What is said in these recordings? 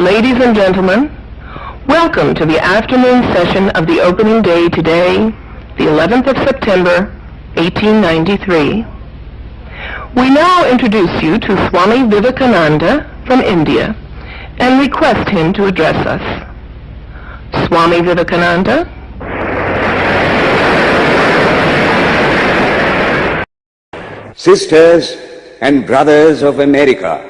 Ladies and gentlemen, welcome to the afternoon session of the opening day today, the 11th of September, 1893. We now introduce you to Swami Vivekananda from India and request him to address us. Swami Vivekananda. Sisters and brothers of America,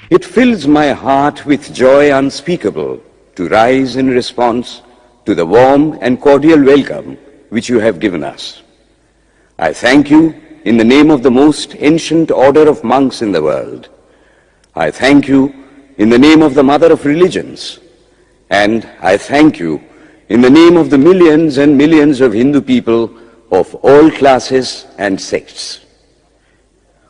it fills my heart with joy unspeakable to rise in response to the warm and cordial welcome which you have given us. I thank you in the name of the most ancient order of monks in the world. I thank you in the name of the mother of religions. And I thank you in the name of the millions and millions of Hindu people of all classes and sects.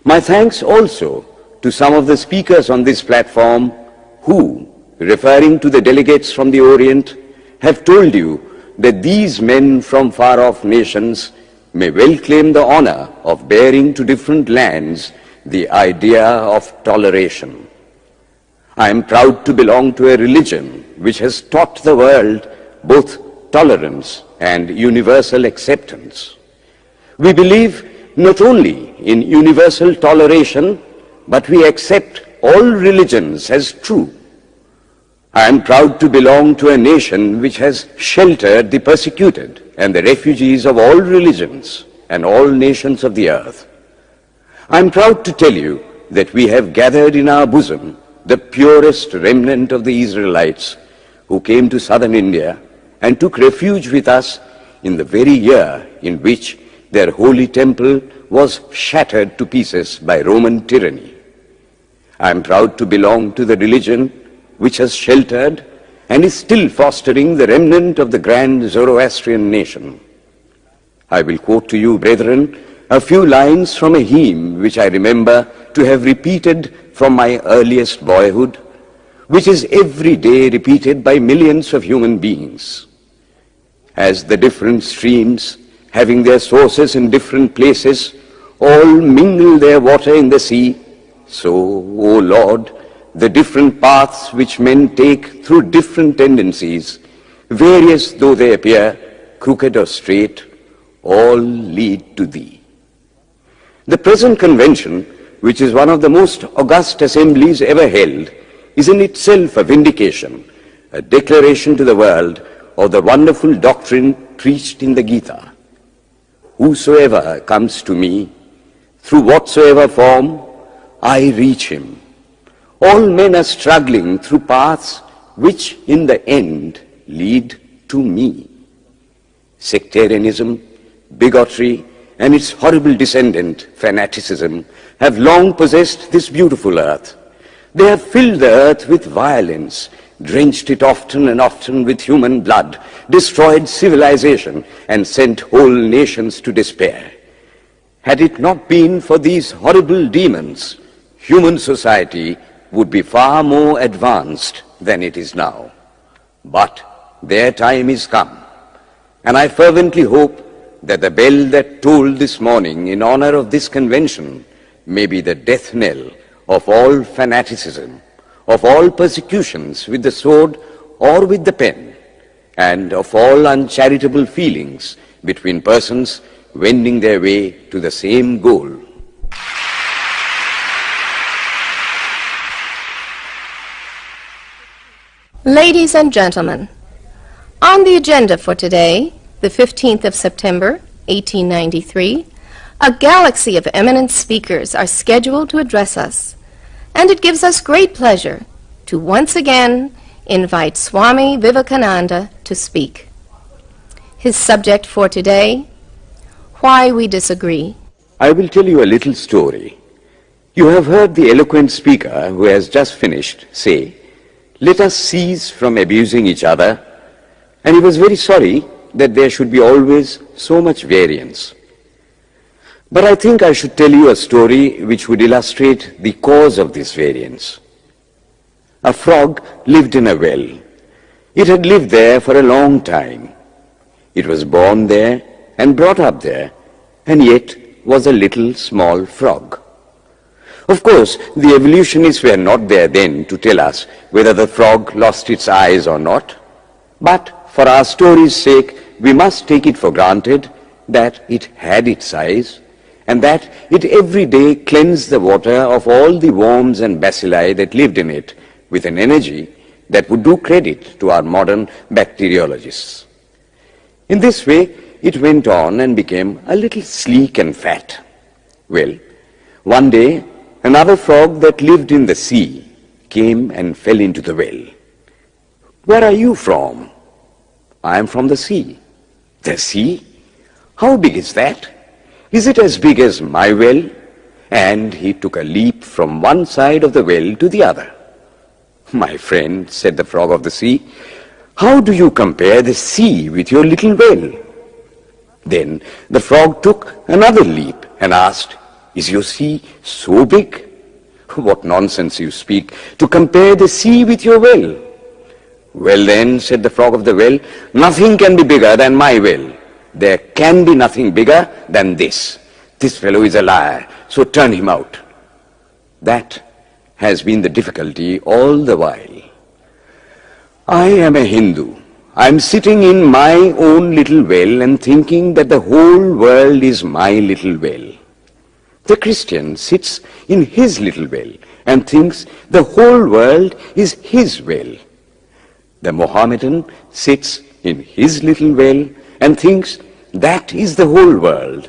My thanks also to some of the speakers on this platform who, referring to the delegates from the Orient, have told you that these men from far-off nations may well claim the honor of bearing to different lands the idea of toleration. I am proud to belong to a religion which has taught the world both tolerance and universal acceptance. We believe not only in universal toleration, but we accept all religions as true. I am proud to belong to a nation which has sheltered the persecuted and the refugees of all religions and all nations of the earth. I am proud to tell you that we have gathered in our bosom the purest remnant of the Israelites who came to southern India and took refuge with us in the very year in which their holy temple was shattered to pieces by Roman tyranny. I am proud to belong to the religion which has sheltered and is still fostering the remnant of the grand Zoroastrian nation. I will quote to you, brethren, a few lines from a hymn which I remember to have repeated from my earliest boyhood, which is every day repeated by millions of human beings. As the different streams, having their sources in different places, all mingle their water in the sea, so, O Lord, the different paths which men take through different tendencies, various though they appear, crooked or straight, all lead to Thee. The present convention, which is one of the most august assemblies ever held, is in itself a vindication, a declaration to the world of the wonderful doctrine preached in the Gita. Whosoever comes to me, through whatsoever form, I reach him. All men are struggling through paths which in the end lead to me. Sectarianism, bigotry, and its horrible descendant, fanaticism, have long possessed this beautiful earth. They have filled the earth with violence, drenched it often and often with human blood, destroyed civilization, and sent whole nations to despair. Had it not been for these horrible demons, human society would be far more advanced than it is now. But their time is come, and I fervently hope that the bell that tolled this morning in honor of this convention may be the death knell of all fanaticism, of all persecutions with the sword or with the pen, and of all uncharitable feelings between persons wending their way to the same goal. Ladies and gentlemen, on the agenda for today, the 15th of September, 1893, a galaxy of eminent speakers are scheduled to address us, and it gives us great pleasure to once again invite Swami Vivekananda to speak. His subject for today, Why We Disagree. I will tell you a little story. You have heard the eloquent speaker who has just finished say, "Let us cease from abusing each other," and he was very sorry that there should be always so much variance. But I think I should tell you a story which would illustrate the cause of this variance. A frog lived in a well. It had lived there for a long time. It was born there and brought up there, and yet was a little small frog. Of course, the evolutionists were not there then to tell us whether the frog lost its eyes or not, but for our story's sake, we must take it for granted that it had its eyes, and that it every day cleansed the water of all the worms and bacilli that lived in it with an energy that would do credit to our modern bacteriologists. In this way, it went on and became a little sleek and fat. Well, one day, another frog that lived in the sea came and fell into the well. "Where are you from?" "I am from the sea." "The sea? How big is that? Is it as big as my well?" And he took a leap from one side of the well to the other. "My friend," said the frog of the sea, "how do you compare the sea with your little well?" Then the frog took another leap and asked, "Is your sea so big?" "What nonsense you speak, to compare the sea with your well." "Well then," said the frog of the well, "nothing can be bigger than my well. There can be nothing bigger than this. This fellow is a liar, so turn him out." That has been the difficulty all the while. I am a Hindu. I am sitting in my own little well and thinking that the whole world is my little well. The Christian sits in his little well and thinks the whole world is his well. The Mohammedan sits in his little well and thinks that is the whole world.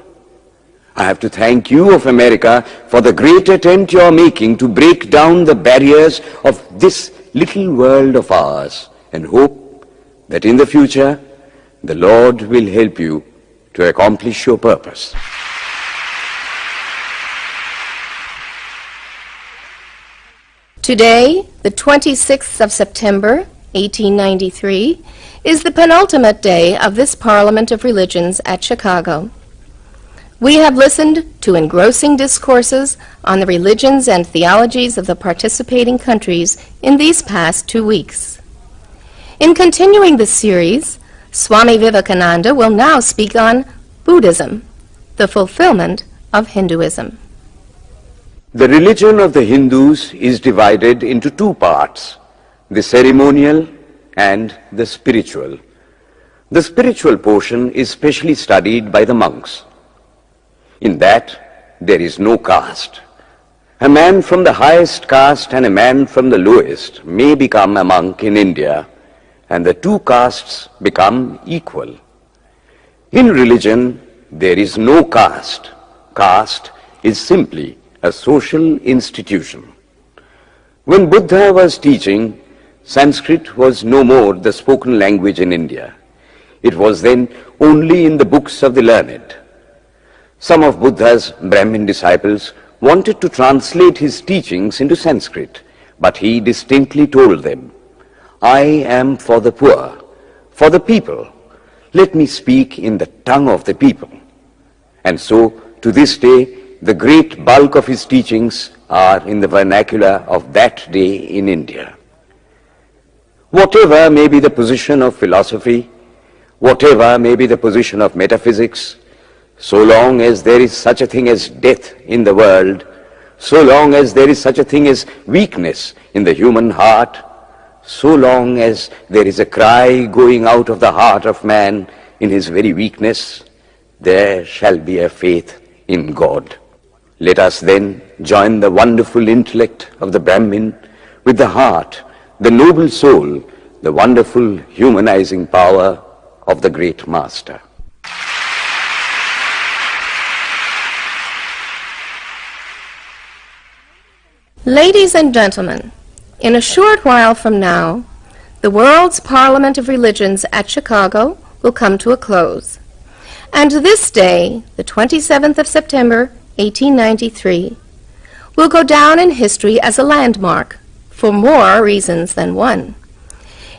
I have to thank you of America for the great attempt you are making to break down the barriers of this little world of ours, and hope that in the future the Lord will help you to accomplish your purpose. Today, the 26th of September, 1893, is the penultimate day of this Parliament of Religions at Chicago. We have listened to engrossing discourses on the religions and theologies of the participating countries in these past 2 weeks. In continuing this series, Swami Vivekananda will now speak on Buddhism, the fulfillment of Hinduism. The religion of the Hindus is divided into two parts, the ceremonial and the spiritual. The spiritual portion is specially studied by the monks. In that, there is no caste. A man from the highest caste and a man from the lowest may become a monk in India, and the two castes become equal. In religion, there is no caste. Caste is simply a social institution. When Buddha was teaching, Sanskrit was no more the spoken language in India. It was then only in the books of the learned. Some of Buddha's Brahmin disciples wanted to translate his teachings into Sanskrit, but he distinctly told them, "I am for the poor, for the people. Let me speak in the tongue of the people." And so, to this day, the great bulk of his teachings are in the vernacular of that day in India. Whatever may be the position of philosophy, whatever may be the position of metaphysics, so long as there is such a thing as death in the world, so long as there is such a thing as weakness in the human heart, so long as there is a cry going out of the heart of man in his very weakness, there shall be a faith in God. Let us then join the wonderful intellect of the Brahmin with the heart, the noble soul, the wonderful humanizing power of the great Master. Ladies and gentlemen, in a short while from now, the World's Parliament of Religions at Chicago will come to a close. And this day, the 27th of September, 1893, will go down in history as a landmark for more reasons than one.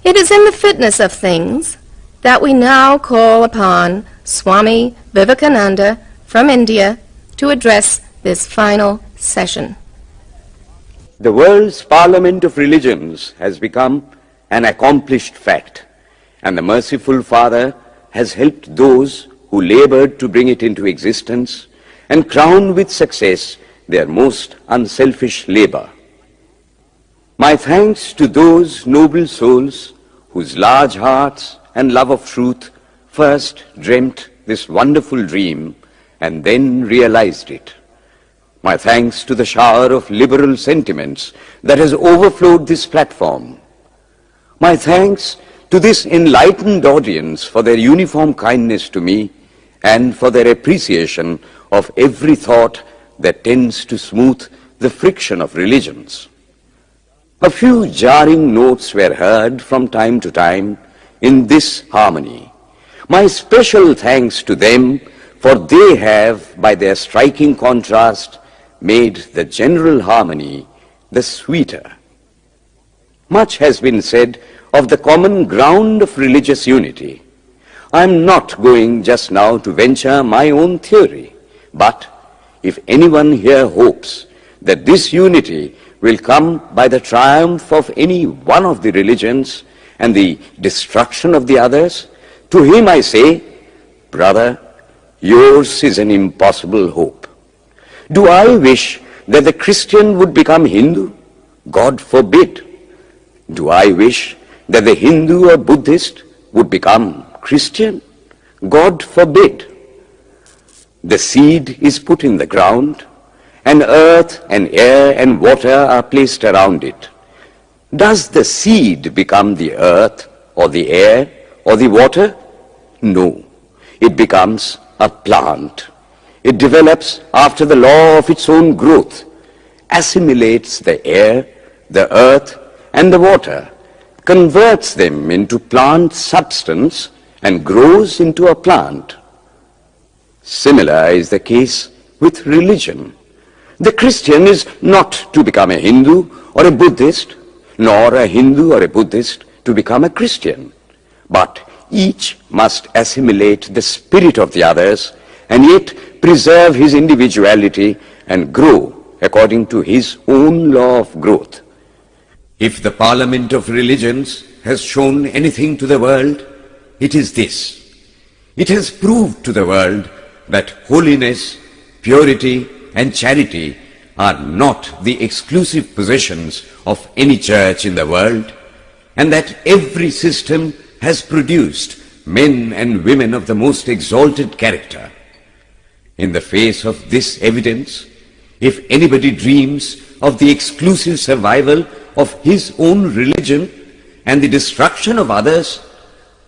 It is in the fitness of things that we now call upon Swami Vivekananda from India to address this final session. The world's Parliament of Religions has become an accomplished fact, and the merciful Father has helped those who labored to bring it into existence, and crown with success their most unselfish labor. My thanks to those noble souls whose large hearts and love of truth first dreamt this wonderful dream and then realized it. My thanks to the shower of liberal sentiments that has overflowed this platform. My thanks to this enlightened audience for their uniform kindness to me and for their appreciation of every thought that tends to smooth the friction of religions. A few jarring notes were heard from time to time in this harmony. My special thanks to them, for they have, by their striking contrast, made the general harmony the sweeter. Much has been said of the common ground of religious unity. I am not going just now to venture my own theory, but if anyone here hopes that this unity will come by the triumph of any one of the religions and the destruction of the others, to him I say, brother, yours is an impossible hope. Do I wish that the Christian would become Hindu? God forbid. Do I wish that the Hindu or Buddhist would become Christian? God forbid. The seed is put in the ground, and earth and air and water are placed around it. Does the seed become the earth or the air or the water? No. It becomes a plant. It develops after the law of its own growth, assimilates the air, the earth, and the water, converts them into plant substance, and grows into a plant. Similar is the case with religion. The Christian is not to become a Hindu or a Buddhist, nor a Hindu or a Buddhist to become a Christian, but each must assimilate the spirit of the others and yet preserve his individuality and grow according to his own law of growth. If the Parliament of Religions has shown anything to the world, it is this. It has proved to the world that holiness, purity, and charity are not the exclusive possessions of any church in the world, and that every system has produced men and women of the most exalted character. In the face of this evidence, if anybody dreams of the exclusive survival of his own religion and the destruction of others,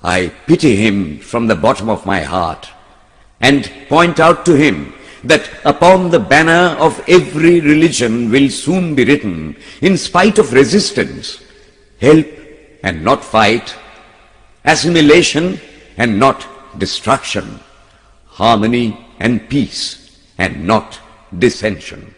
I pity him from the bottom of my heart and point out to him that upon the banner of every religion will soon be written, in spite of resistance, help and not fight, assimilation and not destruction, harmony and peace and not dissension.